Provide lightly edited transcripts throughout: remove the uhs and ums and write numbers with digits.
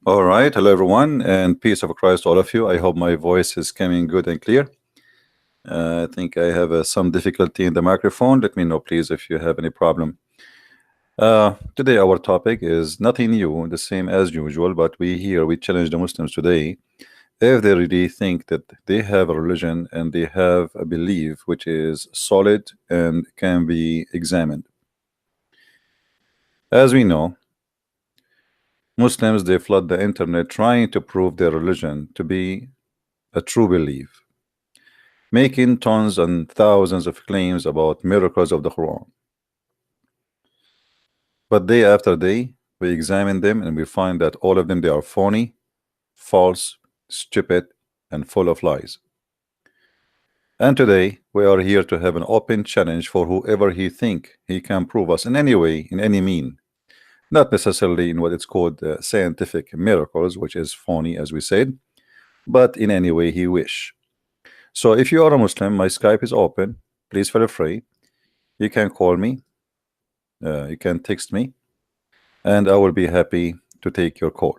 All right. Hello, everyone, and peace of Christ to all of you. I hope my voice is coming good and clear. I think I have some difficulty in the microphone. Let me know, please, if you have any problem. Today, our topic is nothing new, the same as usual, but we challenge the Muslims today if they really think that they have a religion and they have a belief which is solid and can be examined. As we know, Muslims they flood the internet trying to prove their religion to be a true belief, making tons and thousands of claims about miracles of the Quran. But day after day, we examine them and we find that all of them they are phony, false, stupid, and full of lies. And today we are here to have an open challenge for whoever he think he can prove us in any way, in any mean, not necessarily in what it's called scientific miracles, which is phony, as we said, but in any way he wish. So if you are a Muslim, my Skype is open. Please feel free. You can call me, you can text me, and I will be happy to take your call.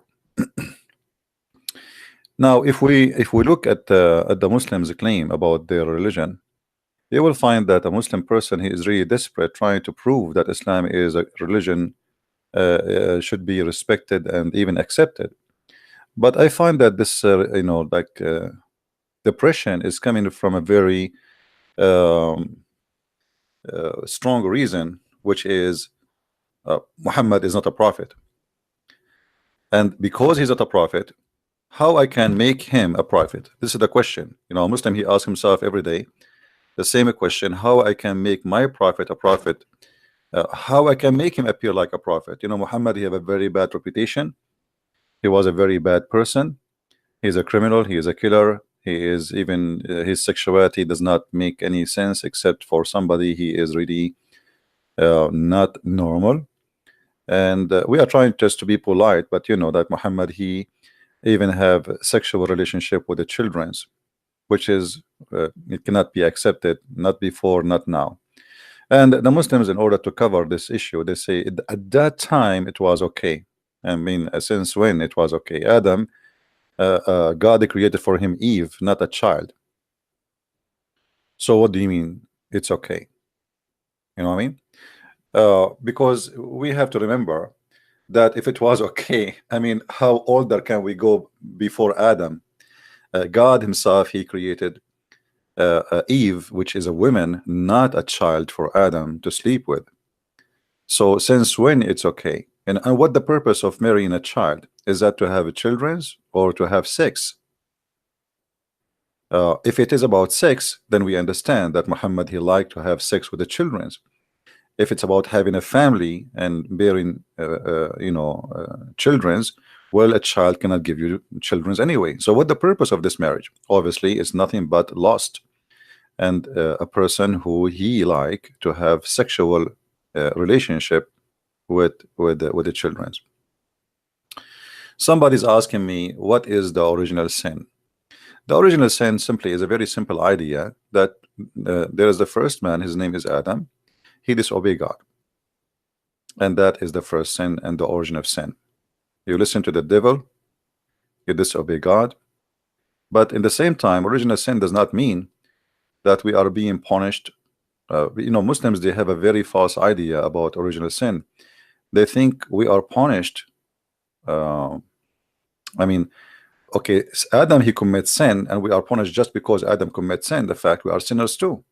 Now, if we look at the Muslims' claim about their religion, you will find that a Muslim person he is really desperate, trying to prove that Islam is a religion should be respected and even accepted. But I find that this, depression is coming from a very um, strong reason, which is Muhammad is not a prophet. And because he's not a prophet, how I can make him a prophet? This is the question. A Muslim, he asks himself every day the same question: how I can make my prophet a prophet? How I can make him appear like a prophet? Muhammad, he have a very bad reputation. He was a very bad person. He's a criminal. He is a killer. He is even his sexuality does not make any sense except for somebody he is really not normal. And we are trying just to be polite, but you know that Muhammad, he even have sexual relationship with the children's, which is it cannot be accepted, not before, not now. And the Muslims, in order to cover this issue, they say at that time it was okay. I mean, since when it was okay? Adam, God created for him Eve, not a child. So what do you mean it's okay? You know what I mean? Because we have to remember that if it was okay, I mean, how older can we go before Adam? God himself, he created Eve, which is a woman, not a child, for Adam to sleep with. So since when it's okay? And what the purpose of marrying a child? Is that to have children's or to have sex? If it is about sex, then we understand that Muhammad, he liked to have sex with the children's. If it's about having a family and bearing children's, well, a child cannot give you children's anyway. So what the purpose of this marriage? Obviously it's nothing but lust, and a person who he like to have sexual relationship with the children's. Somebody's asking me, what is the original sin? The original sin simply is a very simple idea that there is the first man, his name is Adam. He disobeyed God, and that is the first sin and the origin of sin. You listen to the devil, you disobey God. But in the same time, original sin does not mean that we are being punished. Muslims, they have a very false idea about original sin. They think we are punished. I mean, okay, Adam, he commits sin and we are punished just because Adam commits sin. The fact we are sinners too.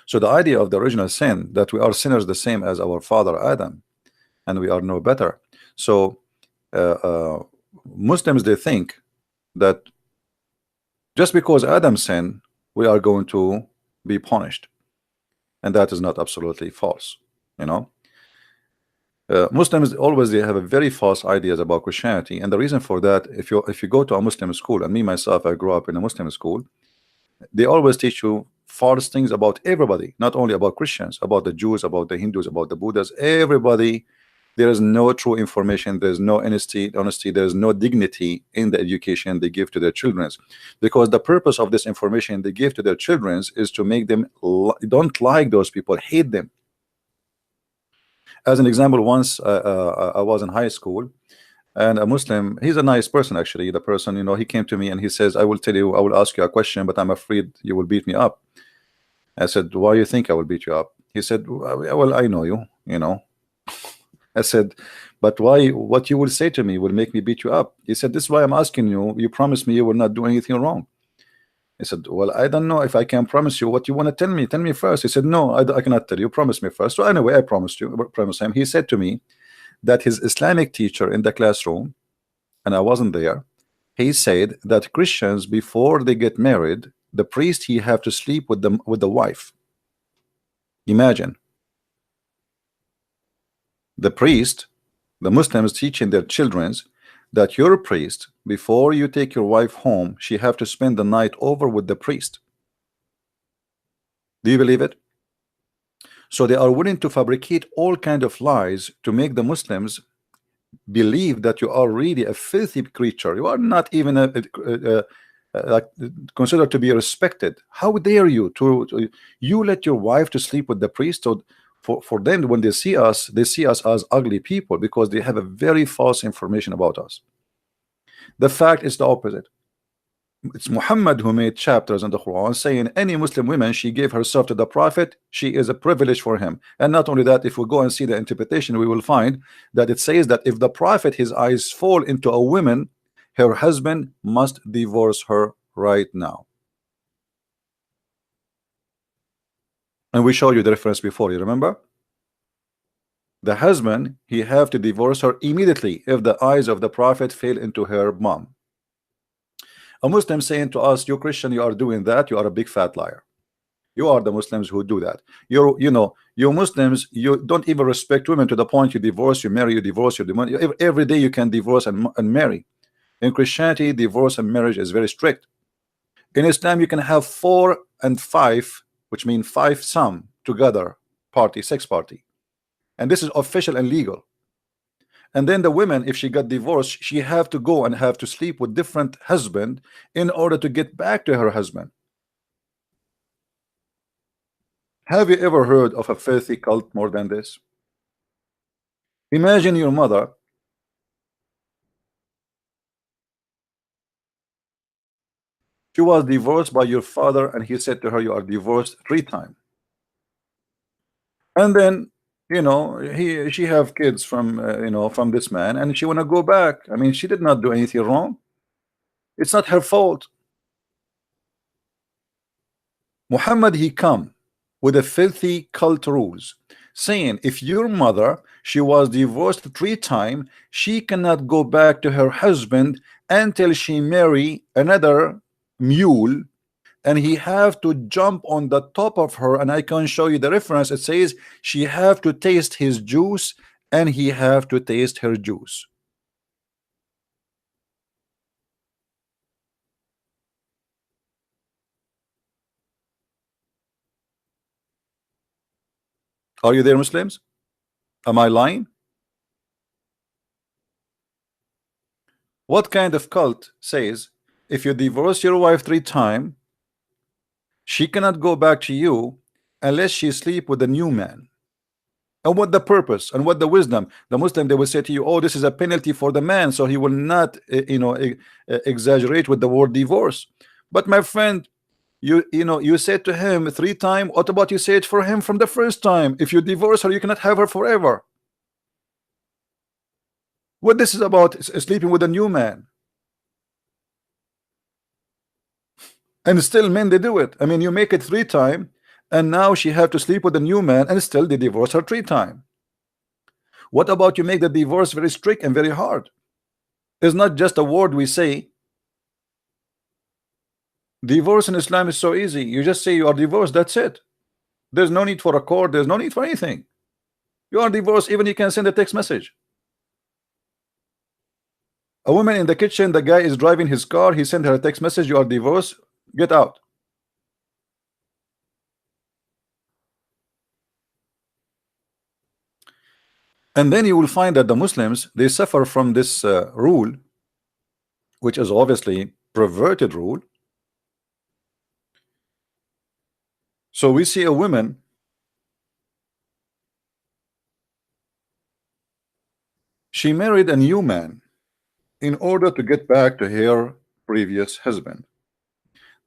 So the idea of the original sin, that we are sinners the same as our father Adam, and we are no better. So Muslims, they think that just because Adam sinned, we are going to be punished, and that is not absolutely false. Muslims always, they have a very false ideas about Christianity, and the reason for that, if you go to a Muslim school, and me myself, I grew up in a Muslim school, they always teach you false things about everybody, not only about Christians, about the Jews, about the Hindus, about the Buddhas, everybody. There is no true information, there's no honesty, there's no dignity in the education they give to their children, because the purpose of this information they give to their children is to make them don't like those people, hate them. As an example, once I was in high school, and a Muslim. He's a nice person, actually. The person, he came to me and he says, I will tell you, I will ask you a question, but I'm afraid you will beat me up. I said, why do you think I will beat you up? He said, well, I know you. I said, but why? What you will say to me will make me beat you up. He said, this is why I'm asking you. You promised me you will not do anything wrong. I said, well, I don't know if I can promise you what you want to tell me. Tell me first. He said, no, I cannot tell you. Promise me first. So anyway, I promised him. He said to me that his Islamic teacher in the classroom, and I wasn't there, he said that Christians, before they get married, the priest, he have to sleep with the wife. Imagine. The priest, the Muslims teaching their children that your priest, before you take your wife home, she have to spend the night over with the priest. Do you believe it? So they are willing to fabricate all kind of lies to make the Muslims believe that you are really a filthy creature. You are not even like considered to be respected. How dare you you let your wife to sleep with the priest? So for them, when they see us as ugly people because they have a very false information about us. The fact is the opposite. It's Muhammad who made chapters in the Quran saying any Muslim woman, she gave herself to the Prophet, she is a privilege for him. And not only that, if we go and see the interpretation, we will find that it says that if the Prophet, his eyes fall into a woman, her husband must divorce her right now. And we showed you the reference before, you remember? The husband, he have to divorce her immediately if the eyes of the Prophet fail into her mom. A Muslim saying to us, you Christian, you are doing that, you are a big fat liar. You are the Muslims who do that. You Muslims, you don't even respect women to the point you divorce, you marry, you divorce, you divorce. Every day you can divorce and marry. In Christianity, divorce and marriage is very strict. In Islam, you can have 4 and 5, which means 5 some together party, sex party. And this is official and legal. And then the women, if she got divorced, she have to go and have to sleep with different husband in order to get back to her husband. Have you ever heard of a filthy cult more than this? Imagine your mother. She was divorced by your father, and he said to her, you are divorced 3 times. And then, she have kids from, from this man, and she want to go back. I mean, she did not do anything wrong. It's not her fault. Muhammad, he come with a filthy cult rules, saying if your mother, she was divorced 3 times, she cannot go back to her husband until she marry another mule, and he have to jump on the top of her. And I can show you the reference. It says she have to taste his juice and he have to taste her juice. Are you there, Muslims? Am I lying? What kind of cult says if you divorce your wife 3 times, she cannot go back to you unless she sleep with a new man? And what the purpose and what the wisdom? The Muslim, they will say to you, oh, this is a penalty for the man, so he will not exaggerate with the word divorce. But my friend, you said to him 3 times. What about you say it for him from the first time? If you divorce her, you cannot have her forever. What this is about is sleeping with a new man. And still men, they do it. I mean, you make it 3 times, and now she have to sleep with a new man, and still they divorce her 3 times. What about you make the divorce very strict and very hard? It's not just a word we say. Divorce in Islam is so easy. You just say you are divorced, that's it. There's no need for a court, there's no need for anything. You are divorced, even you can send a text message. A woman in the kitchen, the guy is driving his car, he sent her a text message, you are divorced, get out. And then you will find that the Muslims, they suffer from this rule, which is obviously perverted rule. So we see a woman, she married a new man. in order to get back to her previous husband.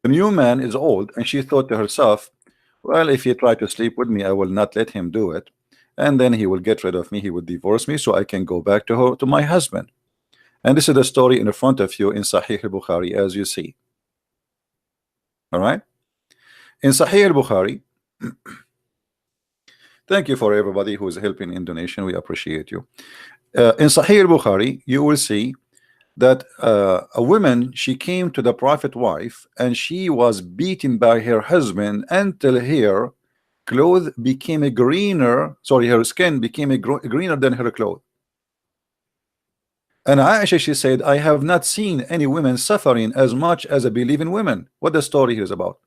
The new man is old, and she thought to herself, well, if he tried to sleep with me, I will not let him do it, and then he will get rid of me, he will divorce me, so I can go back to her, to my husband. And this is the story in front of you in Sahih al-Bukhari, as you see. All right, in Sahih al-Bukhari. Thank you for everybody who is helping in donation, we appreciate you. In Sahih al-Bukhari, you will see that a woman, she came to the prophet wife, and she was beaten by her husband until her clothes became a greener, sorry, her skin became a greener than her clothes. And Aisha, she said, I have not seen any women suffering as much as I believe in women. What the story is about?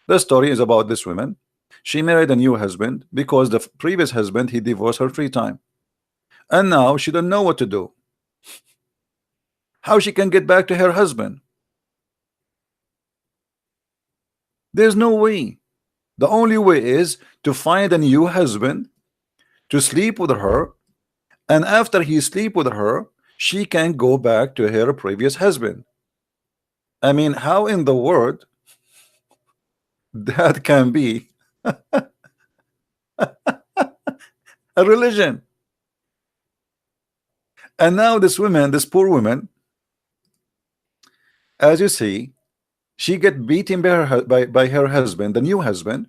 The story is about this woman. She married a new husband because the previous husband, he divorced her 3 times, and now she don't know what to do, how she can get back to her husband. There's no way. The only way is to find a new husband, to sleep with her, and after he sleep with her, she can go back to her previous husband. I mean, how in the world that can be a religion? And now this woman, this poor woman, as you see, she get beaten by her husband, the new husband,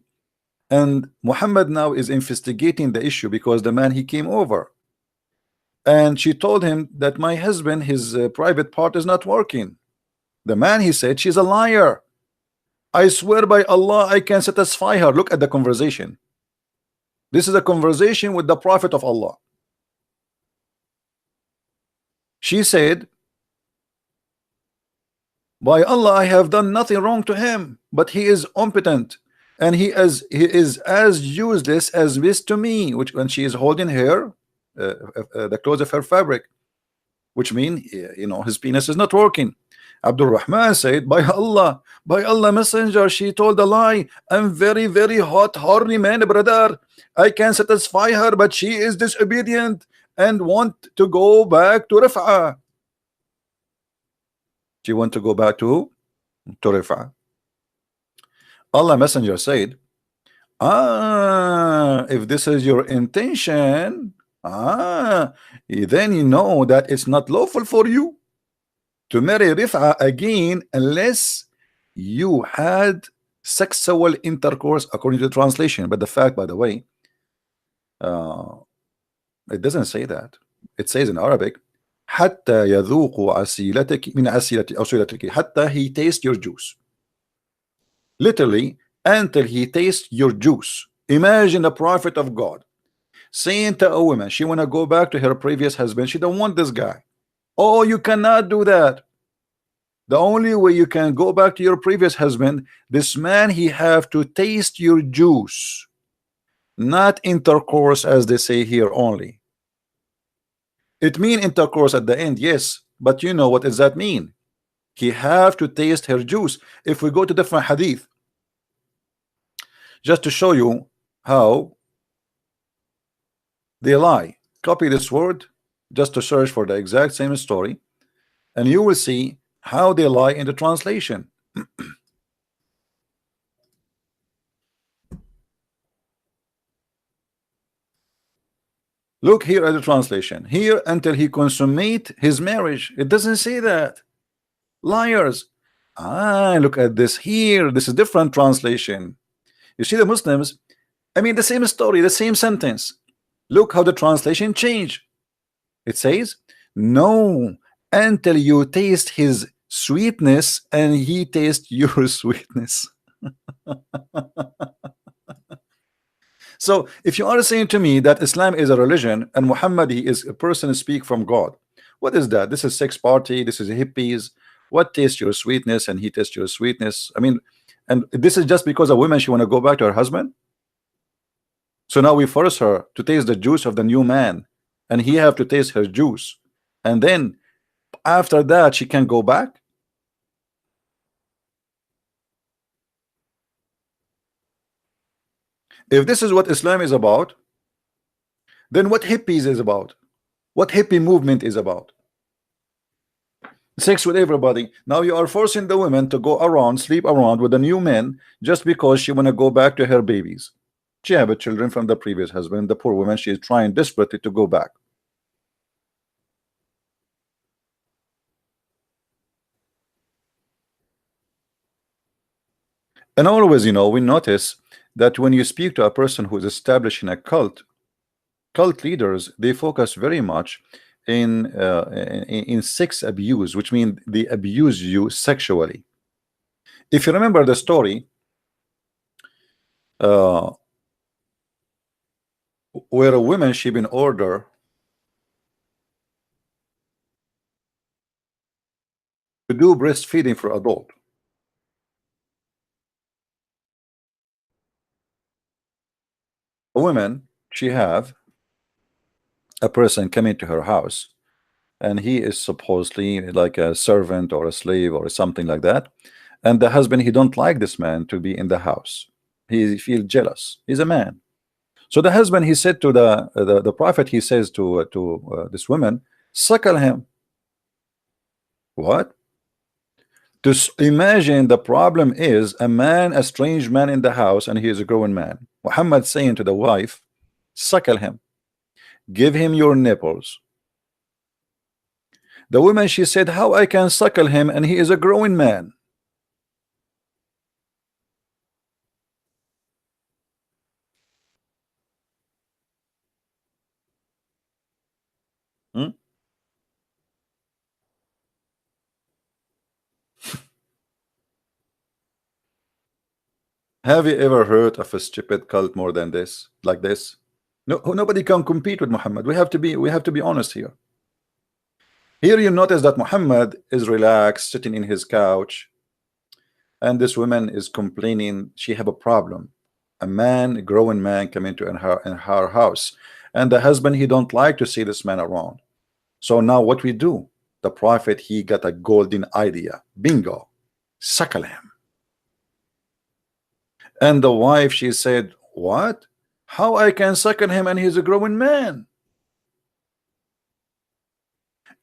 and Muhammad now is investigating the issue because the man, he came over, and she told him that my husband, his private part is not working. The man, he said, she's a liar. I swear by Allah, I can satisfy her. Look at the conversation. This is a conversation with the Prophet of Allah. She said, by Allah, I have done nothing wrong to him, but he is impotent, and he is as useless as this to me. Which, when she is holding her the clothes of her fabric, which mean, you know, his penis is not working. Abdul Rahman said, by Allah, messenger, she told a lie. I'm very, very hot, horny man, brother. I can satisfy her, but she is disobedient and want to go back to Rif'ah. She want to go back to Rif'ah. Allah messenger said, if this is your intention, then you know that it's not lawful for you to marry Rif'ah again unless you had sexual intercourse, according to the translation. But the fact, by the way, it doesn't say that. It says in Arabic, حتى يذوق عسيلتك من عسيلتك أو سيلتك, حتى he tastes your juice. Literally, until he tastes your juice. Imagine the prophet of God saying to a woman, she want to go back to her previous husband, she don't want this guy. Oh, you cannot do that. The only way you can go back to your previous husband, this man, he have to taste your juice, not intercourse as they say here only. It mean intercourse at the end, yes, but you know what does that mean? He have to taste her juice. If we go to different hadith, just to show you how they lie, copy this word just to search for the exact same story, and you will see how they lie in the translation. Look here at the translation. Here, until he consummate his marriage. It doesn't say that. Liars. Look at this here. This is different translation. You see the Muslims, I mean the same story, the same sentence. Look how the translation changed. It says, no, until you taste his sweetness and he tastes your sweetness. So if you are saying to me that Islam is a religion and Muhammad, he is a person who speak from God, what is that? This is sex party, this is hippies. What tastes your sweetness and he tastes your sweetness? I mean, and this is just because a woman, she want to go back to her husband. So now we force her to taste the juice of the new man, and he have to taste her juice, and then after that she can go back. If this is what Islam is about, then what hippies is about, what hippie movement is about. Sex with everybody. Now you are forcing the women to go around, sleep around with the new men just because she want to go back to her babies. She have a children from the previous husband. The poor woman, she is trying desperately to go back. And always, we notice that when you speak to a person who is establishing a cult leaders, they focus very much in sex abuse, which means they abuse you sexually. If you remember the story, uh, where a woman, she been ordered to do breastfeeding for adult. A woman, she have a person come into her house, and he is supposedly like a servant or a slave or something like that, and the husband, he don't like this man to be in the house. He feel jealous. He's a man. So the husband, he said to the prophet, he says to this woman, suckle him. What? To imagine the problem is a man, a strange man in the house, and he is a grown man. Muhammad saying to the wife, suckle him, give him your nipples. The woman, she said, how I can suckle him and he is a growing man? Hmm? Have you ever heard of a stupid cult more than this, like this? No, nobody can compete with Muhammad. We have to be honest here. Here you notice that Muhammad is relaxed, sitting in his couch, and this woman is complaining she have a problem. A man, a growing man, come into in her house, and the husband, he don't like to see this man around. So now what we do? The prophet, he got a golden idea. Bingo, suckle him. And the wife, she said, what? How I can suckle him and he's a growing man?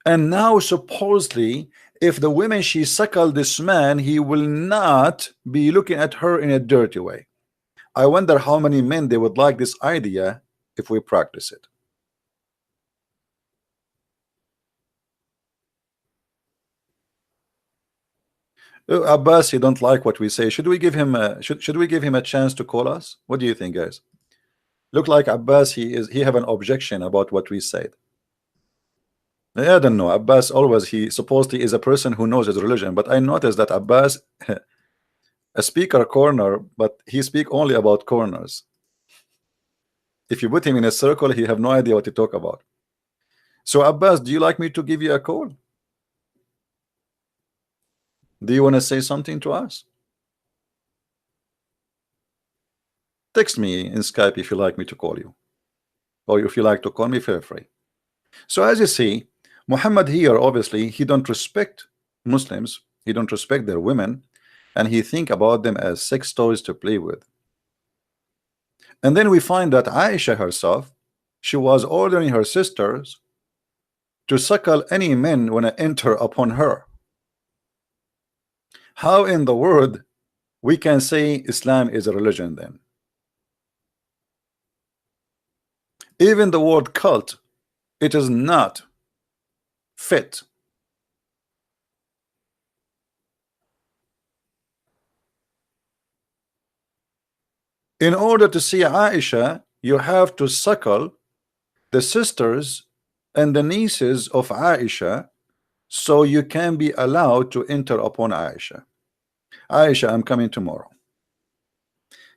And now supposedly, if the woman, she suckle this man, he will not be looking at her in a dirty way. I wonder how many men they would like this idea if we practice it. Abbas, he don't like what we say. Should we give him a chance to call us? What do you think, guys? Look like Abbas, he have an objection about what we said. I don't know. Abbas always, he supposedly is a person who knows his religion, but I noticed that Abbas a speaker corner, but he speak only about corners. If you put him in a circle, he have no idea what to talk about. So Abbas, do you like me to give you a call? Do you want to say something to us? Text me in Skype if you like me to call you, or if you like to call me, feel free. So as you see, Muhammad here, obviously, he don't respect Muslims, he don't respect their women, and he think about them as sex toys to play with. And then we find that Aisha herself, she was ordering her sisters to suckle any men when I enter upon her. How in the world we can say Islam is a religion then? Even the word cult, it is not fit. In order to see Aisha, you have to suckle the sisters and the nieces of Aisha, so you can be allowed to enter upon Aisha. Aisha, I'm coming tomorrow.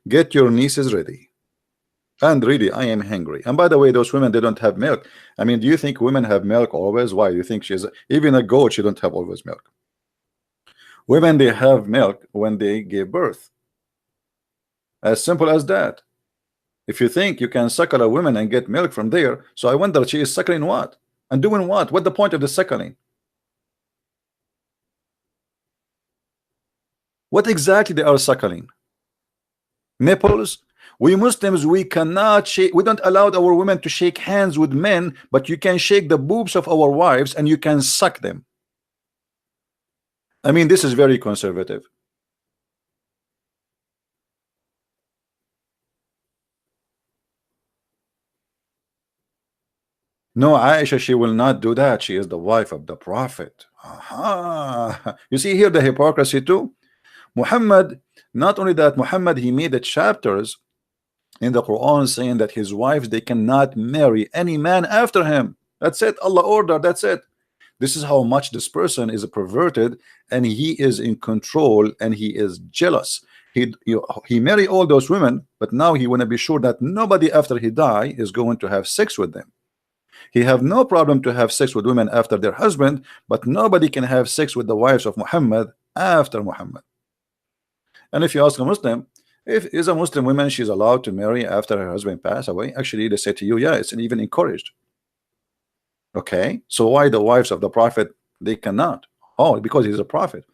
Get your nieces ready. And really, I am hungry. And by the way, those women, they don't have milk. I mean, do you think women have milk always? Why do you think she's even a goat? She don't have always milk. Women, they have milk when they give birth. As simple as that. If you think you can suckle a woman and get milk from there, so I wonder she is suckling what and doing what? What the point of the suckling? What exactly they are suckling? Nipples? We Muslims, we cannot shake, we don't allow our women to shake hands with men, but you can shake the boobs of our wives and you can suck them. I mean, this is very conservative. No, Aisha, she will not do that. She is the wife of the Prophet. Aha. You see here the hypocrisy too. Muhammad, not only that, Muhammad, he made the chapters in the Quran saying that his wives, they cannot marry any man after him. That's it. Allah ordered. That's it. This is how much this person is perverted, and he is in control, and he is jealous. He marry all those women, but now he want to be sure that nobody after he die is going to have sex with them. He have no problem to have sex with women after their husband, but nobody can have sex with the wives of Muhammad after Muhammad. And if you ask a Muslim, if is a Muslim woman, she's allowed to marry after her husband pass away, actually they say to you, yeah, it's even encouraged. Okay, so why the wives of the Prophet, they cannot? Oh, because he's a prophet.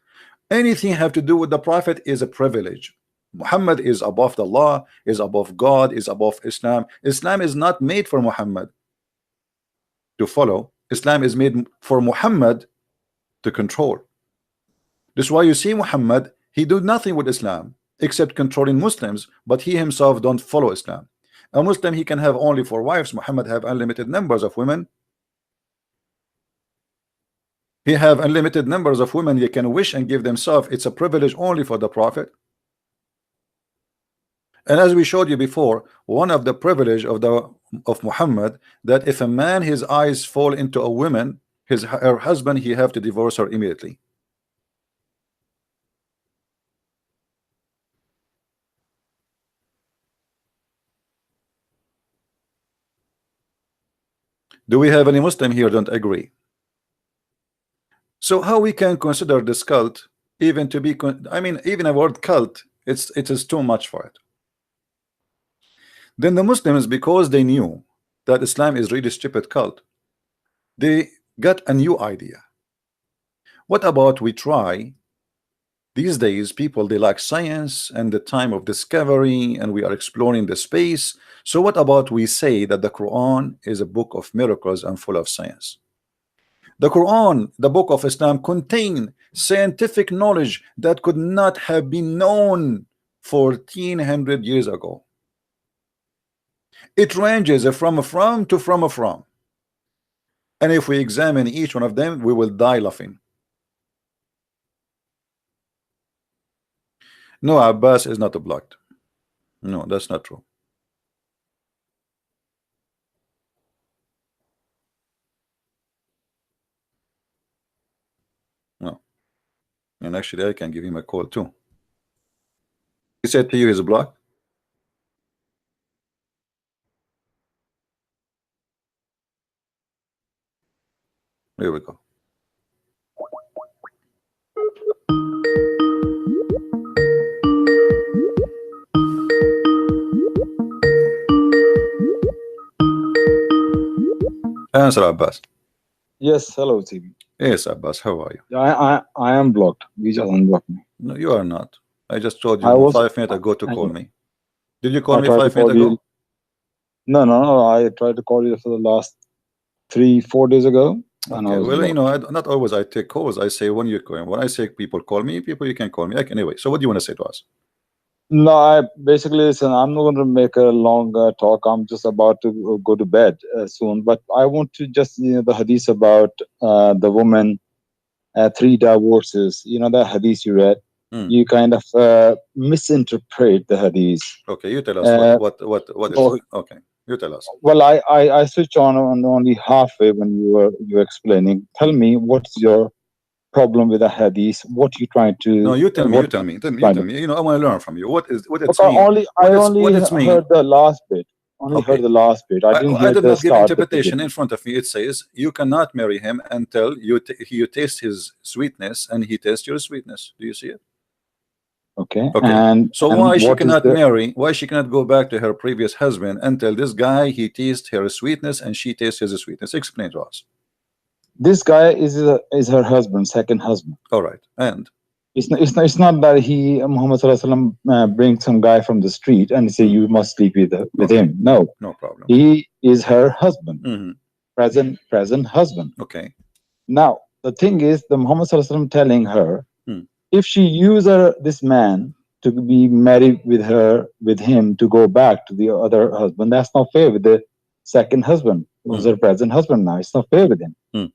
Anything have to do with the Prophet is a privilege. Muhammad is above the law, is above God, is above Islam. Islam is not made for Muhammad to follow. Islam is made for Muhammad to control. This is why you see Muhammad, he do nothing with Islam except controlling Muslims, but he himself don't follow Islam. A Muslim, he can have only 4 wives. Muhammad have unlimited numbers of women. He have unlimited numbers of women they can wish and give themselves. It's a privilege only for the Prophet. And as we showed you before, one of the privilege of Muhammad, that if a man, his eyes fall into a woman, her husband, he have to divorce her immediately. Do we have any Muslim here don't agree? So how we can consider this cult even to be, I mean, even a word cult, it is too much for it. Then the Muslims, because they knew that Islam is really stupid cult, they got a new idea. What about we try? These days people, they like science and the time of discovery, and we are exploring the space. So what about we say that the Quran is a book of miracles and full of science? The Quran, the book of Islam, contain scientific knowledge that could not have been known 1400 years ago. It ranges from to from. And if we examine each one of them, we will die laughing. No, Abbas is not blocked. No, that's not true. No. And actually, I can give him a call too. He said to you he's blocked? Here we go. Answer, Abbas. Yes, hello, TV. Yes, Abbas, how are you? I am blocked. You just unblocked me. No, you are not. I just told you 5 minutes ago to call me. Did you call me 5 minutes ago? No. I tried to call you for the last 3-4 days ago. Okay, well, you know, not always I take calls. I say when you call. When I say people call me, people you can call me. Anyway, so what do you want to say to us? No, I basically listen. I'm not going to make a long talk. I'm just about to go to bed soon. But I want to just the hadith about the woman, 3 divorces. You know that hadith you read. You kind of misinterpret the hadith. Okay, you tell us what is okay. You tell us. Well, I switched on only halfway when you were explaining. Tell me what's your problem with the hadith? What you trying to? No, you tell me. You tell me. You know, I want to learn from you. What it's mean? I only heard the last bit. Heard the last bit. I didn't hear I did the not give start interpretation in front of me. It says you cannot marry him until you taste his sweetness and he tastes your sweetness. Do you see it? Okay. And so why she cannot marry? Why she cannot go back to her previous husband until this guy he tastes her sweetness and she tastes his sweetness? Explain to us. This guy is her husband, second husband. All right, and it's not that Muhammad Sallallahu Alaihi Wasallam brings some guy from the street and say you must sleep with him. No problem. He is her husband, present husband. Okay. Now the thing is, the Muhammad Sallallahu Alaihi Wasallam telling her If she used this man to be married with her, with him, to go back to the other husband, that's not fair with the second husband, who's her present husband now. It's not fair with him. Mm.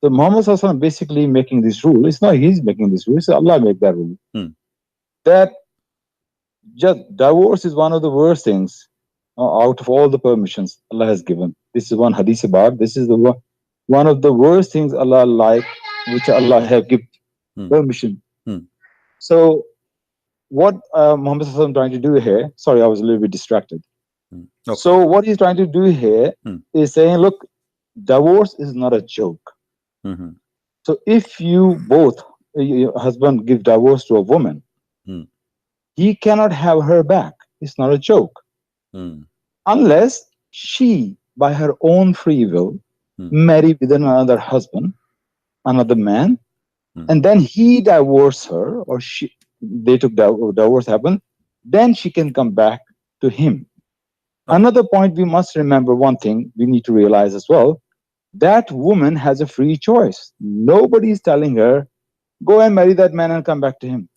So Muhammad Sallallahu basically making this rule. It's not he's making this rule. It's Allah make that rule. Mm. That just divorce is one of the worst things out of all the permissions Allah has given. This is one hadith about. This is the one of the worst things Allah like, which Allah have given permission. So what Muhammad Sallallahu trying to do here? Sorry, I was a little bit distracted. Okay. So what he's trying to do here is saying, look, divorce is not a joke. So if you both, your husband give divorce to a woman, he cannot have her back. It's not a joke. Unless she, by her own free will, marry with another husband, another man, and then he divorced her, or they took divorce happen, then she can come back to him. Another point we must remember, one thing we need to realize as well, that woman has a free choice. Nobody is telling her, go and marry that man and come back to him.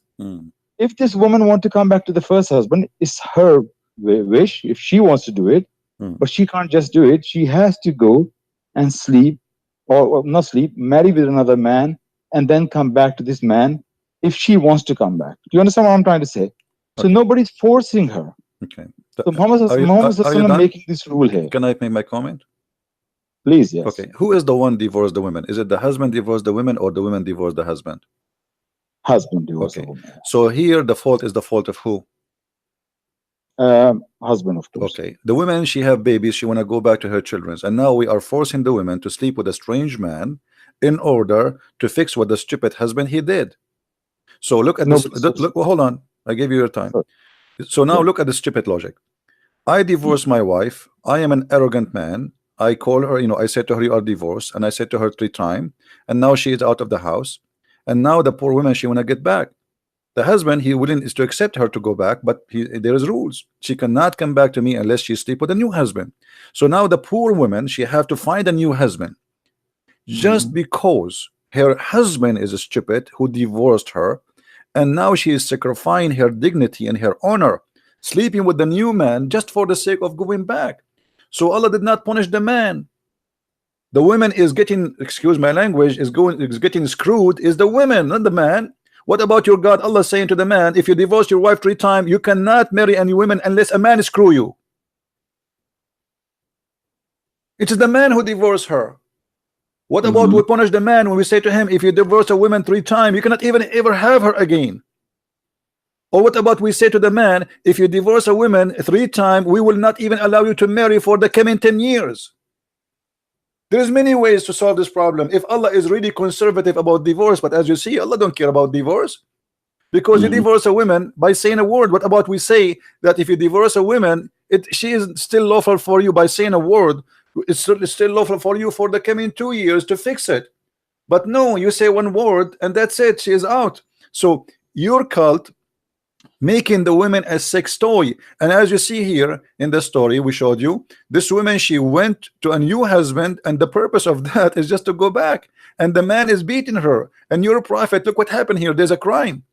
If this woman wants to come back to the first husband, it's her wish, if she wants to do it, but she can't just do it. She has to go and sleep, or not sleep, marry with another man, and then come back to this man if she wants to come back. Do you understand what I'm trying to say? So nobody's forcing her. Okay. So Muhammad making this rule here. Can I make my comment? Please, yes. Okay. Who is the one divorced the women? Is it the husband divorced the women, or the women divorced the husband? Husband divorced the woman. So here the fault is the fault of who? Husband, of course. Okay. The women, she have babies, she want to go back to her children, and now we are forcing the women to sleep with a strange man in order to fix what the stupid husband he did. So look at this. Look, well, hold on. I gave you your time. So now look at the stupid logic. I divorced my wife. I am an arrogant man. I call her, I said to her, you are divorced, and I said to her 3 times, and now she is out of the house, and now the poor woman, she want to get back. The husband, he willing is to accept her to go back, but there is rules. She cannot come back to me unless she sleep with a new husband. So now the poor woman, she have to find a new husband, just because her husband is stupid who divorced her, and now she is sacrificing her dignity and her honor, sleeping with the new man just for the sake of going back. So Allah did not punish the man. The woman is getting, excuse my language, is getting screwed is the women, not the man. What about your God? Allah saying to the man, if you divorce your wife 3 times, you cannot marry any women unless a man screw you. It is the man who divorced her. What about we punish the man when we say to him, if you divorce a woman 3 times, you cannot even ever have her again? Or what about we say to the man, if you divorce a woman 3 times, we will not even allow you to marry for the coming 10 years. There's many ways to solve this problem. If Allah is really conservative about divorce, but as you see, Allah don't care about divorce, because you divorce a woman by saying a word. What about we say that if you divorce a woman, she is still lawful for you by saying a word. It's still lawful for you for the coming 2 years to fix it. But no, you say one word and that's it, she is out. So your cult making the women a sex toy. And as you see here in the story we showed you, this woman, she went to a new husband, and the purpose of that is just to go back, and the man is beating her. And your prophet, look what happened here, there's a crime.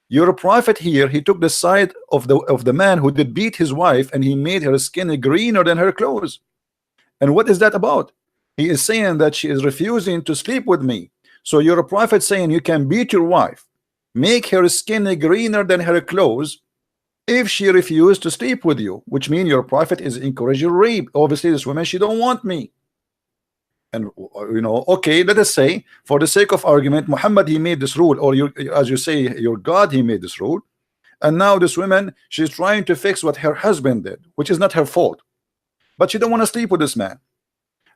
Your prophet here, he took the side of the man who did beat his wife, and he made her skin greener than her clothes. And what is that about? He is saying that she is refusing to sleep with me. So your prophet saying you can beat your wife, make her skin greener than her clothes, if she refused to sleep with you, which means your prophet is encouraging rape. Obviously this woman, she don't want me. And okay, let us say for the sake of argument, Muhammad, he made this rule, or as you say, your God, he made this rule, and now this woman, she's trying to fix what her husband did, which is not her fault, but she don't want to sleep with this man.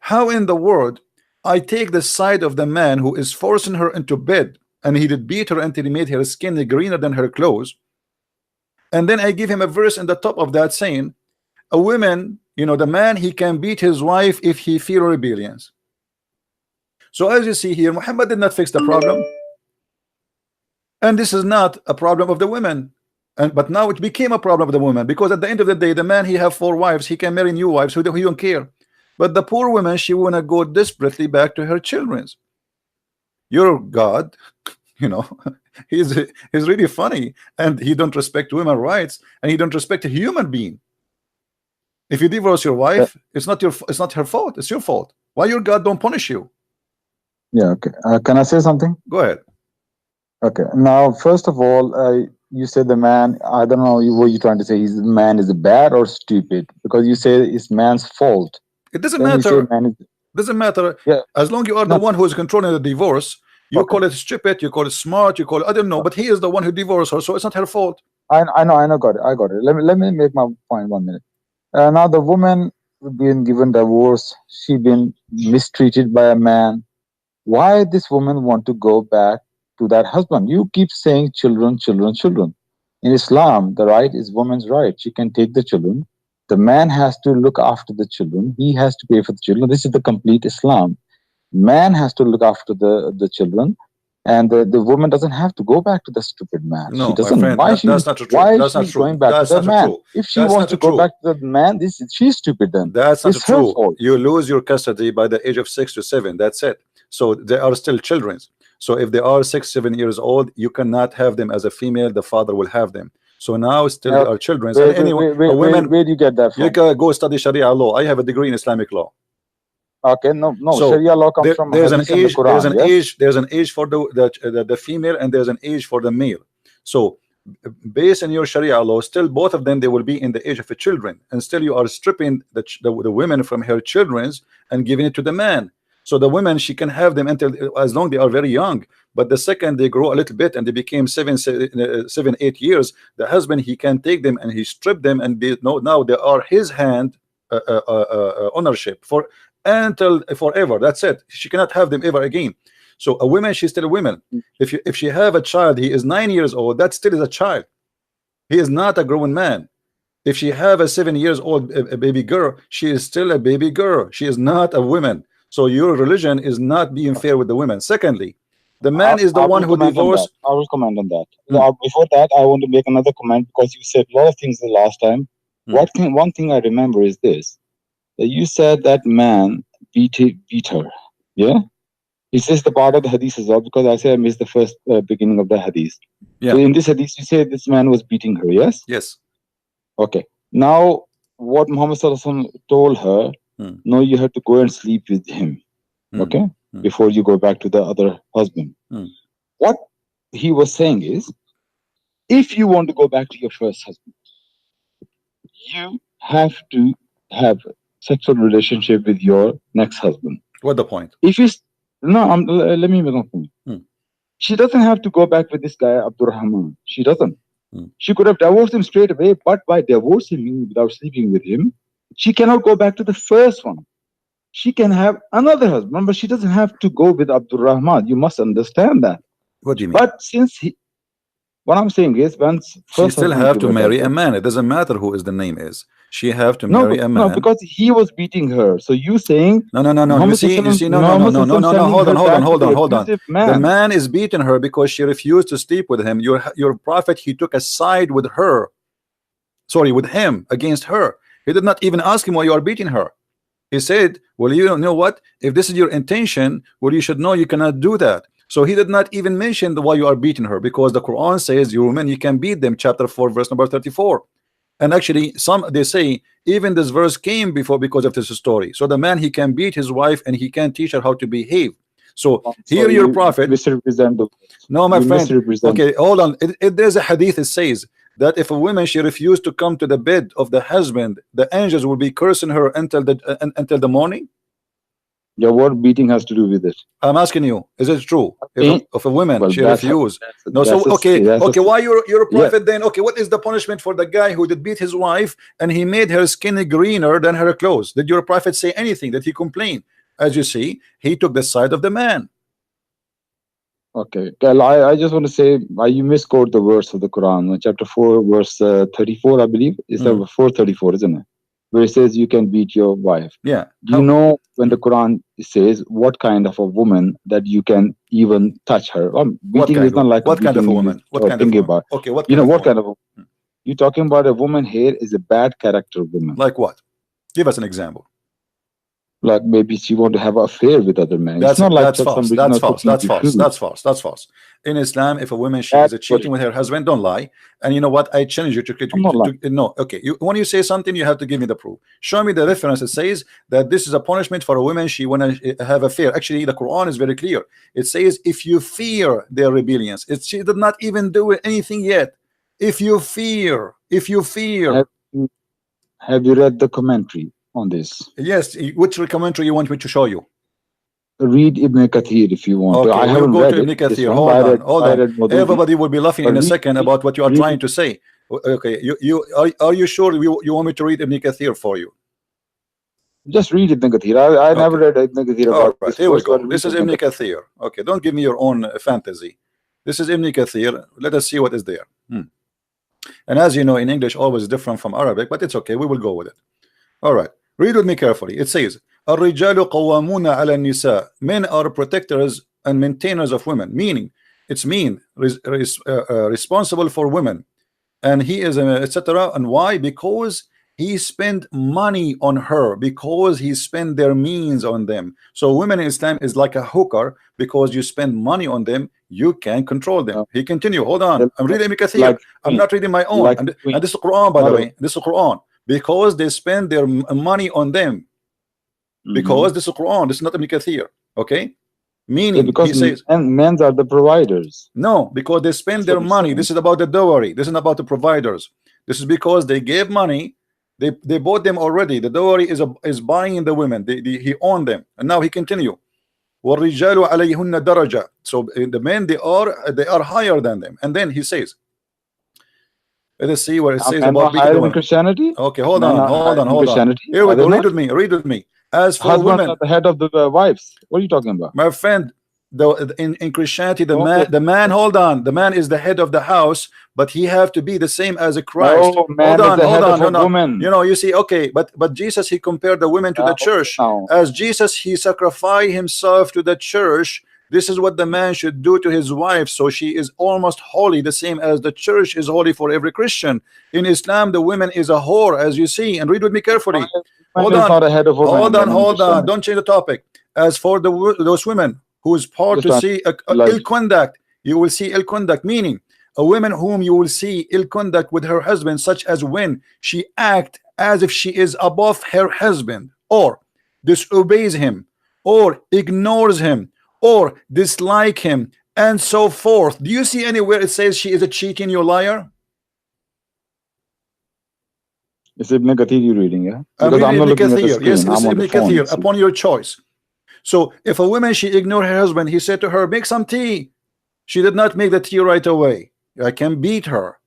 How in the world I take the side of the man who is forcing her into bed, and he did beat her until he made her skin greener than her clothes, and then I give him a verse in the top of that saying a woman, the man, he can beat his wife if he feel rebellions. So as you see here, Muhammad did not fix the problem, and this is not a problem of the women, but now it became a problem of the woman, because at the end of the day, the man, he have 4 wives, he can marry new wives, he don't care. But the poor woman, she wanna go desperately back to her children's. Your God, he's really funny, and he don't respect women rights, and he don't respect a human being. If you divorce your wife, it's not her fault, it's your fault. Why your God don't punish you? Yeah, okay. Can I say something? Go ahead. Okay. Now, first of all, you said the man. I don't know what you're trying to say. Is the man is bad or stupid? Because you say it's man's fault. It doesn't Then you say matter. man is. Doesn't matter. Yeah. As long you are the No. one who is controlling the divorce, you Okay. call it stupid, you call it smart, you call it I don't know, but he is the one who divorced her, so it's not her fault. I know. Got it. I got it. Let me make my point 1 minute. Now the woman being given divorce, she been mistreated by a man. Why this woman want to go back to that husband? You keep saying children, children, children. In Islam, the right is woman's right. She can take the children. The man has to look after the children. He has to pay for the children. This is the complete Islam. Man has to look after the children, and the woman doesn't have to go back to the stupid man. No, She my doesn't. friend, that's not true. Why That's not she's true. going back That's to the not man? true. If she That's wants not to go true. back to the man, she's stupid then. That's not It's her true. fault. You lose your custody by the age of 6 to 7. That's it. So they are still children. So if they are 6, 7 years old, you cannot have them as a female. The father will have them. So now still they are children. And anyway, Where do you get that from? you can go study Sharia law. I have a degree in Islamic law. Okay, no. So Sharia law comes from there's an Hadith and the age. Quran, There's an yes? age. There's an age for the female, and there's an age for the male. So based on your Sharia law, still both of them they will be in the age of the children, and still you are stripping the women from her children's and giving it to the man. So the women, she can have them until as long they are very young, but the second they grow a little bit and they became 7, 8 years, the husband he can take them and he strip them, and now they are his hand ownership for until forever. That's it. She cannot have them ever again. So a woman, she's still a woman. If she have a child, he is 9 years old, that still is a child. He is not a grown man. If she have a 7 years old a baby girl, she is still a baby girl. She is not a woman. So your religion is not being fair with the women. Secondly, the man is the one who divorced. I will comment on that. Before that, I want to make another comment because you said a lot of things the last time. One thing I remember is this: that you said that man beat her. Yeah. Is this the part of the hadith as well? Because I said I missed the first beginning of the hadith. Yeah. So in this hadith, you say this man was beating her. Yes. Yes. Okay. Now, what Muhammad Sallallahu Alaihi Wasallam told her, no, you have to go and sleep with him. Okay, before you go back to the other husband. What he was saying is, if you want to go back to your first husband, you have to have sexual relationship with your next husband. What the point? If you let me make a point. She doesn't have to go back with this guy Abdurrahman. She doesn't. She could have divorced him straight away, but by divorcing him without sleeping with him, she cannot go back to the first one. She can have another husband, but she doesn't have to go with Abdurrahman. You must understand that. What do you mean? But what I'm saying is, she still have to marry a man. It doesn't matter who is the name is. She have to marry a man. No, because he was beating her. So you saying no. You see, no. Hold on. The man is beating her because she refused to sleep with him. Your prophet, he took a side with her. Sorry, with him against her. He did not even ask him why you are beating her. He said, well, you know what? If this is your intention, well, you should know you cannot do that. So he did not even mention why you are beating her, because the Quran says your women, you can beat them, chapter 4, verse number 34. And actually, they say even this verse came before because of this story. So the man, he can beat his wife and he can teach her how to behave. So here your prophet misrepresent the no, my friend. Okay, hold on. There's a hadith that says that if a woman she refused to come to the bed of the husband, the angels will be cursing her until the morning. Yeah, what beating has to do with it? I'm asking you, is it true? If a woman she refused, why your prophet then? Okay, what is the punishment for the guy who did beat his wife and he made her skin greener than her clothes? Did your prophet say anything? Did he complain? As you see, he took the side of the man. Okay, I just want to say, you misquote the verse of the Quran, chapter 4, verse 34, I believe. It's 434, isn't it? Where it says you can beat your wife. Yeah. Do you know when the Quran says what kind of a woman that you can even touch her? Beating is not like what kind of a woman? What kind of a woman? Okay, what kind what kind of a woman? You're talking about a woman here is a bad character woman. Like what? Give us an example. Like maybe she want to have an affair with other men. It's That's not like that's just false. somebody That's not false. cooking That's you false. food. That's false. That's false. In Islam, if a woman she is That's what cheating it with is. her husband, don't lie. And you know what? I challenge you I'm not lying. no. Okay, when you say something, you have to give me the proof. Show me the reference that says that this is a punishment for a woman she wanna have affair. Actually, the Quran is very clear. It says if you fear their rebellions, she did not even do anything yet. If you fear, Have you, have you read the commentary on this? yes. Which commentary you want me to show you? Read Ibn Kathir if you want to. Okay, I we'll haven't go to read it, Ibn this Kathir. one, but Hold on, hold I on. read Maududi. Everybody will be laughing But in a second about what you are read trying to say. Okay, you are you sure you want me to read Ibn Kathir for you? just read Ibn Kathir. I never Okay. read Ibn Kathir All about right, this here we verse, but go. read This is Ibn Ibn Kathir. Kathir. Okay, don't give me your own fantasy. This is Ibn Kathir. Let us see what is there. And as you know, in English, always different from Arabic, but it's okay. We will go with it. All right, read with me carefully. It says, "الرجال قوامون على النساء." Men are protectors and maintainers of women. Meaning, it's responsible for women, and he is etc. And why? Because he spent money on her, because he spent their means on them. So women in Islam is like a hooker, because you spend money on them, you can control them. Uh, He continue. Hold on, they're I'm reading Ibn Kathir. like I'm queen, not reading my own. like And queen. this is Quran, by the Not a, way. This is Quran, because they spend their money on them. Because this is Quran, this is not Ibn Kathir. Okay, yeah, meaning because he says men are the providers. no, because they spend That's their what he's money. saying. This is about the dowry. This is about the providers. This is because they gave money. They bought them already. The dowry is buying the women. He owned them, and now he continue. وَالرِّجَالُ عَلَيْهُنَّ دَرَجَةٌ. So the men they are higher than them. And then he says, let us see what it says Men are about beating the higher in women. Christianity. Okay, hold Men on, are hold higher on, in hold on. Christianity. Here we Are they go. Read not? with me. Read with me. As for Husbands women, are the head of the wives. What are you talking about? my friend, in Christianity, No, the man, hold on, the man is the head of the house, but he have to be the same as a Christ. no, Hold man is on, the hold head of on, a no, no. woman. You know, you see, okay, but Jesus, he compared the women to the Okay, church. now. As Jesus, he sacrificed himself to the church. This is what the man should do to his wife, so she is almost holy, the same as the church is holy for every Christian. In Islam, the woman is a whore, as you see, and read with me carefully. Man Hold is on, not a head of woman hold on, in hold on. Christianity. Don't change the topic. As for those women who is part Just to see like ill conduct, you will see ill conduct, meaning a woman whom you will see ill conduct with her husband, such as when she act as if she is above her husband, or disobeys him, or ignores him, or dislike him, and so forth. Do you see anywhere it says she is a cheating, you liar? it's Ibn Kathir you're reading, yeah? I'm Because I'm reading not Ibn looking at the Kathir. Yes, screen. this I'm is on the Ibn phone, you Kathir, see. upon your choice. So if a woman she ignored her husband, he said to her, make some tea. She did not make the tea right away. I can beat her.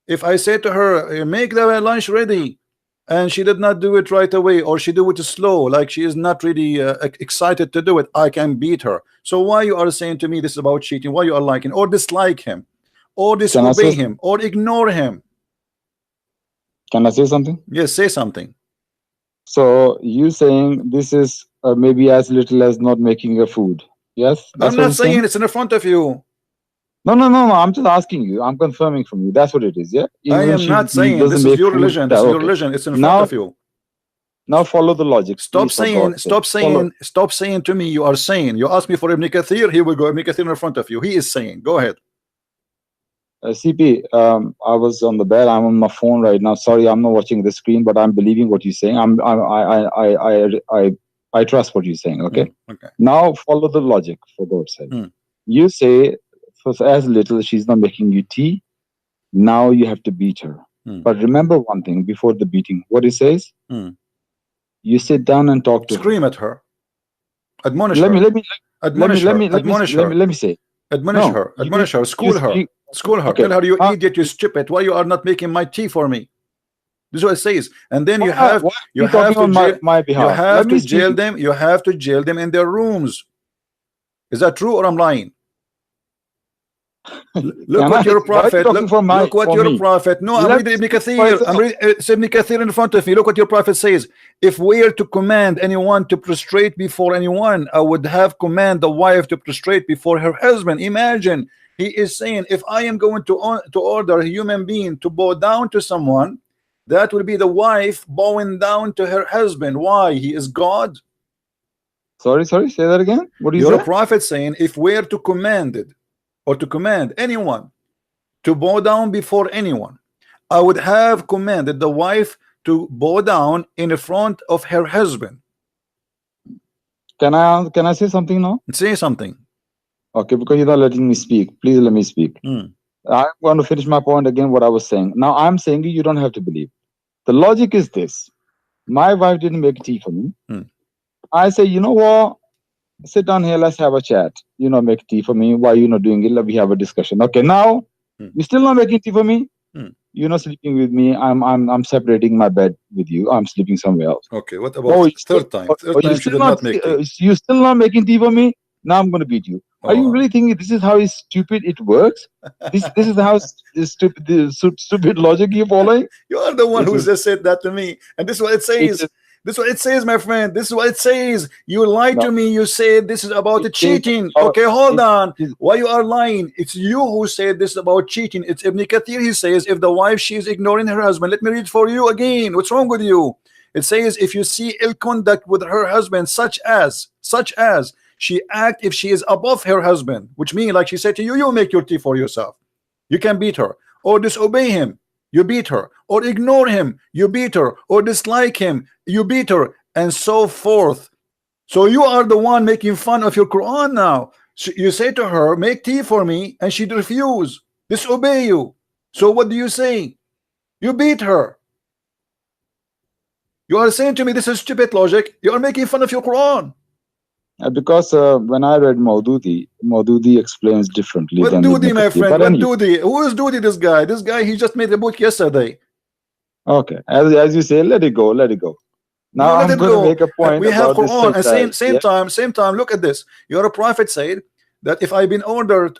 If I say to her, make the lunch ready, and she did not do it right away, or she do it slow, like she is not really excited to do it, I can beat her. So why you are saying to me this is about cheating? Why you are liking or dislike him, or Can I disobey say him, or ignore him? can I say something? Yes, say something. So you saying this is maybe as little as not making a food. Yes? I'm That's what not you're saying? saying it's in front of you. No. I'm just asking you. I'm confirming from you. That's what it is, yeah? I Even if am not she saying doesn't this is make your food. religion. Yeah, This is your okay. religion. It's in front of you. Now follow the logic, Stop please, for God's sake. Follow. stop saying to me you are saying. You ask me for Ibn Kathir, here we go. Ibn Kathir in front of you. He is saying. Go ahead. CP, I was on the bed. I'm on my phone right now. Sorry, I'm not watching the screen, but I'm believing what you're saying. I trust what you're saying. Okay. Okay. Now follow the logic, for God's sake. You say for as little she's not making you tea. Now you have to beat her. But remember one thing before the beating. What it says. You sit down and talk to her. Scream at her. Admonish Let her. me Admonish her. Admonish her. let me say. Admonish her. Admonish her. School her. School her. Okay. Tell her, you idiot, you stupid. Why you are not making my tea for me? This is what it says. And then you have to jail, my behalf. you have to jail them. You have to jail them in their rooms. Is that true or I'm lying? Look what your prophet. Look what your prophet. No, I'm reading Ibn Kathir. I'm reading Ibn Kathir in front of me. Look what your prophet says. If we are to command anyone to prostrate before anyone, I would have command the wife to prostrate before her husband. Imagine, he is saying, if I am going to order a human being to bow down to someone, that will be the wife bowing down to her husband. Why? He is God. Sorry, say that again. What do you You're a say? prophet saying if we're to command it or to command anyone to bow down before anyone, I would have commanded the wife to bow down in front of her husband. Can I say something now? Say something. Okay, because you're not letting me speak. Please let me speak. I'm going to finish my point again, what I was saying. Now, I'm saying you don't have to believe. The logic is this. My wife didn't make tea for me. I say, you know what? Sit down here, let's have a chat. You know, make tea for me. Why are you not doing it? Let me have a discussion. Okay, now, you're still not making tea for me? You're not sleeping with me. I'm separating my bed with you. I'm sleeping somewhere else. Okay, what about third time? Third time she did not make tea. You're still not making tea for me? Now I'm going to beat you. Are you really thinking this is how stupid it works? This is how stupid logic you're following? You are the one who just said that to me. And this is what it says. This is what it says, my friend. This is what it says. You lied to me. You said this is about the cheating. Okay, hold on. Why you are lying? It's you who said this is about cheating. It's Ibn Kathir. He says if the wife, she is ignoring her husband. Let me read for you again. What's wrong with you? It says if you see ill conduct with her husband, such as she act if she is above her husband, which means like she said to you, you make your tea for yourself. You can beat her or disobey him. You beat her, or ignore him, you beat her, or dislike him, you beat her, and so forth. So you are the one making fun of your Quran now. So you say to her, make tea for me, and she'd refuse, disobey you. So what do you say? You beat her. You are saying to me this is stupid logic. You are making fun of your Quran. Because when I read Maududi explains differently. What than Dudi, my friend? What anyway. Dudi? Who is Dudi? This guy? This guy? He just made a book yesterday. Okay, as you say, let it go. Let it go. Now I'm going to make a point. We have Quran, and same yeah? time. Look at this. Your prophet said that if I've been ordered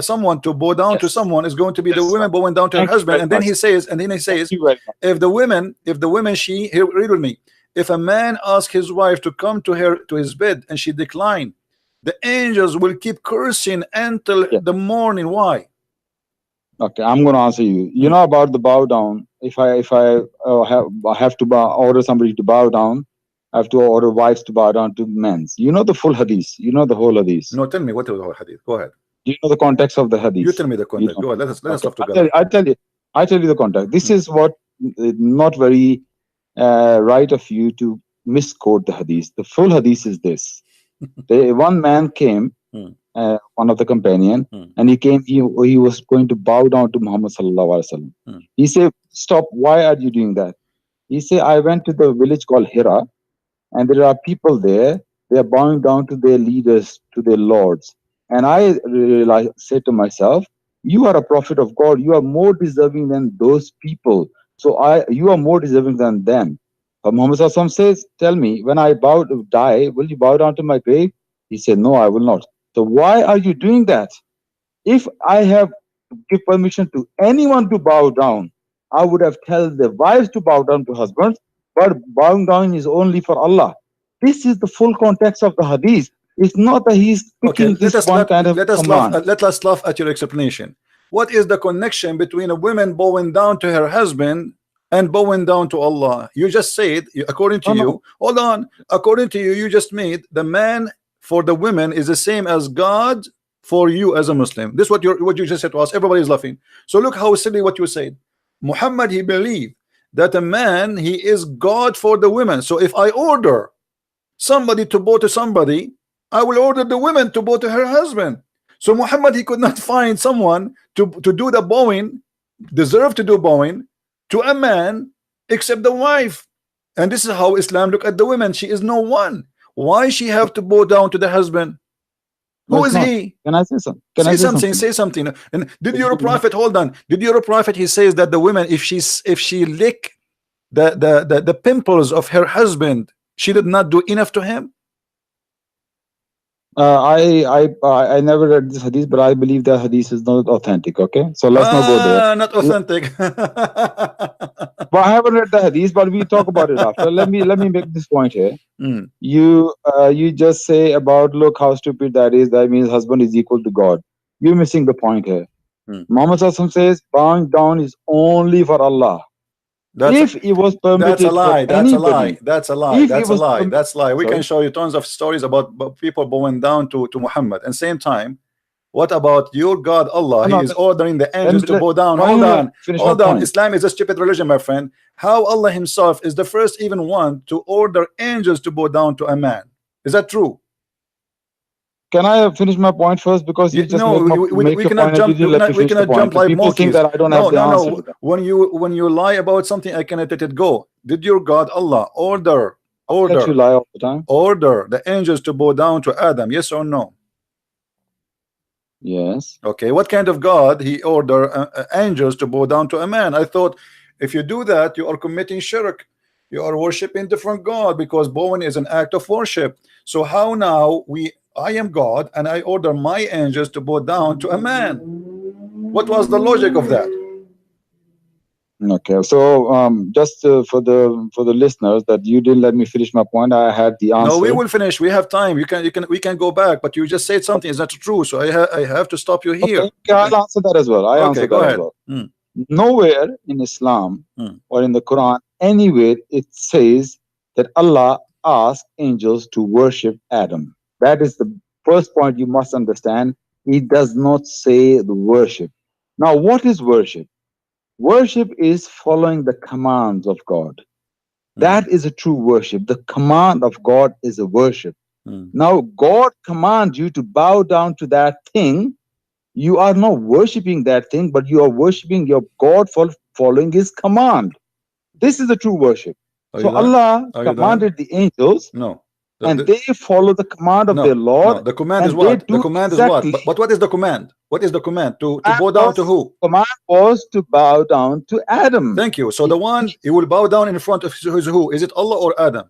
someone to bow down to someone, is going to be the woman bowing down to her husband. And then he says, if the women, she here, read with me. If a man asks his wife to come to his bed and she declined, the angels will keep cursing until the morning. Why? Okay, I'm going to answer you. You know about the bow down. If I have to order somebody to bow down, I have to order wives to bow down to men's. You know the full hadith. You know the whole hadith. No, tell me what is the whole hadith. Go ahead. Do you know the context of the hadith? You tell me the context. Go ahead. Let us talk together. I tell you the context. This is what not very right of you to misquote the hadith. The full hadith is this. One man came, one of the companion, and he came, he was going to bow down to Muhammad sallallahu alaihi wasallam. He said, stop, why are you doing that? He said, I went to the village called Hira, and there are people there, they are bowing down to their leaders, to their lords. And I said to myself, you are a prophet of God, you are more deserving than those people. So you are more deserving than them. But Muhammad sallallahu alaihi wasallam says, tell me, when I die, will you bow down to my grave? He said, no, I will not. So why are you doing that? If I have give permission to anyone to bow down, I would have told the wives to bow down to husbands, but bowing down is only for Allah. This is the full context of the hadith. It's not that he's picking this one kind of command. Let us laugh at your explanation. What is the connection between a woman bowing down to her husband and bowing down to Allah? You just said, according to you, hold on, according to you, you just made the man for the women is the same as God for you as a Muslim. This is what you just said to us. Everybody is laughing. So look how silly what you said. Muhammad, he believed that a man, he is God for the women. So if I order somebody to bow to somebody, I will order the woman to bow to her husband. So Muhammad, he could not find someone to do the bowing, deserve to do bowing to a man except the wife. And this is how Islam look at the women. She is no one. Why she have to bow down to the husband? Who is he? Can I say something? Say something. And did your prophet, hold on, did your prophet, he says that the woman, if she lick the pimples of her husband, she did not do enough to him? I never read this hadith, but I believe the hadith is not authentic. Okay, so let's not go there. Not authentic. But I haven't read the hadith, but we talk about it after. Let me make this point here. You just say about, look how stupid that is. That means husband is equal to God. You're missing the point here. Muhammad sallallahu alaihi wasallam says bowing down is only for Allah. That's If it was that's a permitted for lie. That's a lie. anybody, That's a lie. if it That's a was lie. That's a lie. We can sorry, show you tons of stories about people bowing down to Muhammad. And same time, what about your God Allah? He no, is ordering the let angels me to bow down. why Hold don't I on, finish my hold on. point? Islam is a stupid religion, my friend. How Allah Himself is the first even one to order angels to bow down to a man? Is that true? Can I finish my point first? Because you just No, make we your cannot point and you jump. didn't let me We finish the cannot point. jump So like people think monkeys. that I don't have No, the no, answer to no. that. When you lie about something, I cannot let it go. Did your God Allah Let you lie all the time. order the angels to bow down to Adam? Yes or no? Yes. Okay. What kind of God He order angels to bow down to a man? I thought if you do that, you are committing shirk. You are worshiping different God, because bowing is an act of worship. So how now I am God and I order my angels to bow down to a man? What was the logic of that? Okay. So just for the listeners, that you didn't let me finish my point. I had the No, we answer. will finish. We have time. We can go back, but you just said something is not true. So I have to stop you here. Okay, I'll answer that as well. I Okay, answer go that as ahead. well. Nowhere in Islam or in the Quran, anywhere it says that Allah asked angels to worship Adam. That is the first point you must understand. He does not say the worship. Now, what is worship? Worship is following the commands of God. That is a true worship. The command of God is a worship. Now, God commands you to bow down to that thing. You are not worshiping that thing, but you are worshiping your God for following His command. This is the true worship. So Allah commanded the angels, No. and they follow the command of their Lord. No, the command is And they what? The do command is what? exactly. But what is the command? What is the command? To Command bow down to was- who? Command was to bow down to Adam. Thank you. So the one he will bow down in front of his who? Is it Allah or Adam?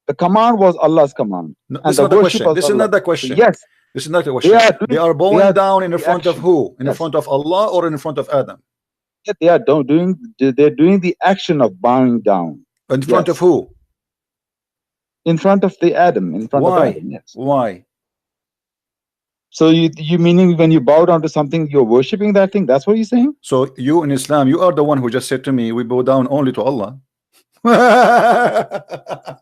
The command was Allah's command. No, And this is the not the worship question. was This is Allah. not the So question. yes, This is not the they question. are doing, They are they bowing are down in the front of action. who? In Yes. front of Allah or in front of Adam? Yeah, they are doing. They're doing the action of bowing down. In front of Yes. who? In front of the Adam. In front of Why? Adam. Yes. Why? So you meaning when you bow down to something, you're worshiping that thing? That's what you're saying? So you in Islam, you are the one who just said to me, we bow down only to Allah.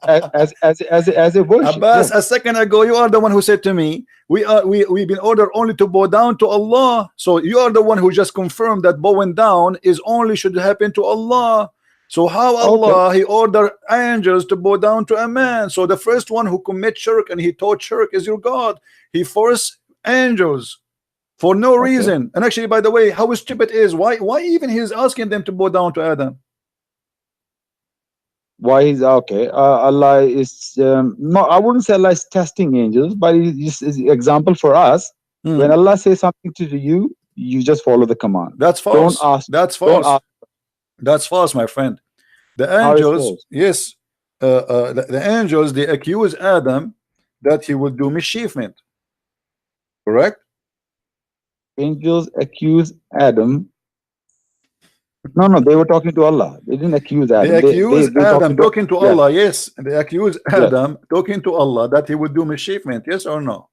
As a worship. Abbas, Yes. a second ago, you are the one who said to me, we've been ordered only to bow down to Allah. So you are the one who just confirmed that bowing down is only should happen to Allah. So how Allah He ordered angels to bow down to a man? So the first one who commit shirk and he taught shirk is your God. He forced angels for no reason. And actually, by the way, how stupid is why even he's asking them to bow down to Adam? Why is okay? Allah is no. I wouldn't say Allah is testing angels, but it's example for us. When Allah says something to you, you just follow the command. That's false. Don't ask. That's false. Don't ask. That's false, my friend. The angels, yes, the angels, they accuse Adam that he will do mischievement. Correct? Angels accuse Adam. No, they were talking to Allah. They didn't accuse Adam. They accuse Adam talking to yes. Allah. Yes, they accuse Adam talking to Allah that he would do mischievement. Yes or no?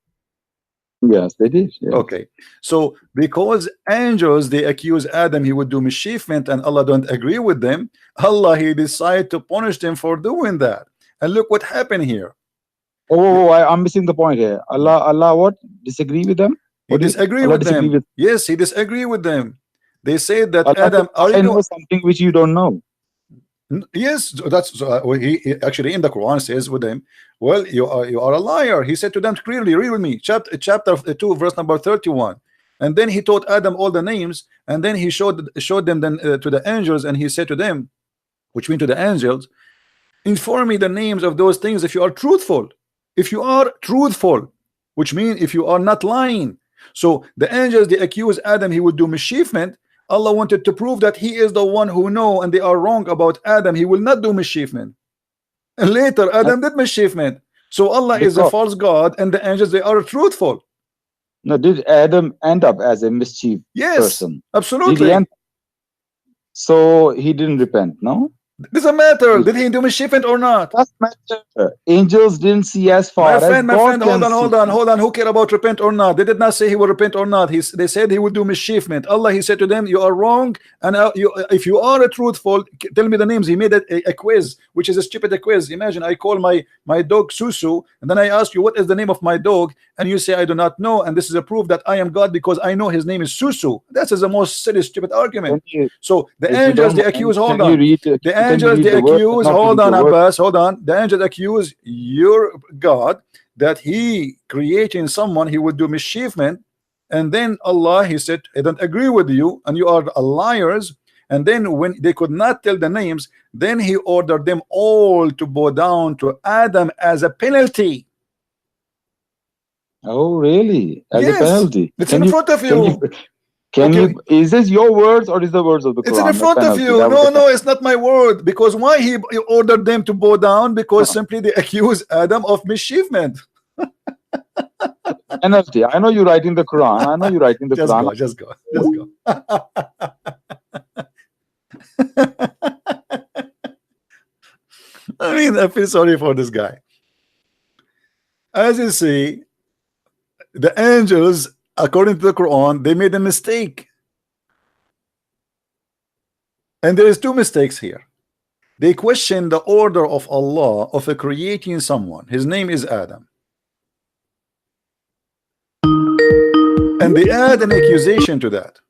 Yes, they did. Yes. Okay, so because angels they accuse Adam he would do mischievement and Allah don't agree with them, Allah He decided to punish them for doing that. And look what happened here. I'm missing the point here. Allah what? Disagree with them? He disagree with them. Yes, He disagree with them. They say that Allah, Adam, I know something which you don't know. Yes, that's he actually in the Quran says with them, well, you are a liar. He said to them clearly, read with me, chapter 2 verse number 31. And then he taught Adam all the names, and then he showed them then to the angels, and he said to them, which mean to the angels, inform me the names of those things if you are truthful. If you are truthful, which means if you are not lying. So the angels they accuse Adam he would do mischievement. Allah wanted to prove that he is the one who know and they are wrong about Adam. He will not do mischievement. And later Adam did mischievement. So Allah is a false God and the angels they are truthful. Now did Adam end up as a mischief person? Absolutely. So he didn't repent, no? Doesn't matter. Did he do mischievement or not? Doesn't matter. Angels didn't see as My far as friend, God hold can on, hold see. on, hold on. Who care about repent or not? They did not say he will repent or not. They said he would do mischievement. Allah, he said to them, you are wrong. And if you are a truthful, tell me the names. He made a quiz, which is a stupid quiz. Imagine I call my dog Susu, and then I ask you, what is the name of my dog? And you say, I do not know. And this is a proof that I am God because I know his name is Susu. That is the most silly, stupid Can argument. you, So the if you angels, don't they mind, accuse, hold can you on. read? The Can you angels, read they the word and accuse, not hold read on, the word? Abbas, hold on. The angels accuse your God that he creating someone he would do mischievement, and then Allah, he said, I don't agree with you, and you are liars. And then when they could not tell the names, then he ordered them all to bow down to Adam as a penalty. Oh, really? As a Yes, penalty? it's in front of Can you you. can Okay, you? Is this your words or is the words of the it's in Quran? A front of penalty. you. That was No, the no, it's not my word. Because why he ordered them to bow down? Because simply they accuse Adam of mischievement. penalty. I know you write in the Quran. I know you write in the Just Quran. go, just go, just go. I mean, I feel sorry for this guy. As you see, the angels, according to the Quran, they made a mistake. And there is two mistakes here. They question the order of Allah of creating someone. His name is Adam. And they add an accusation to that.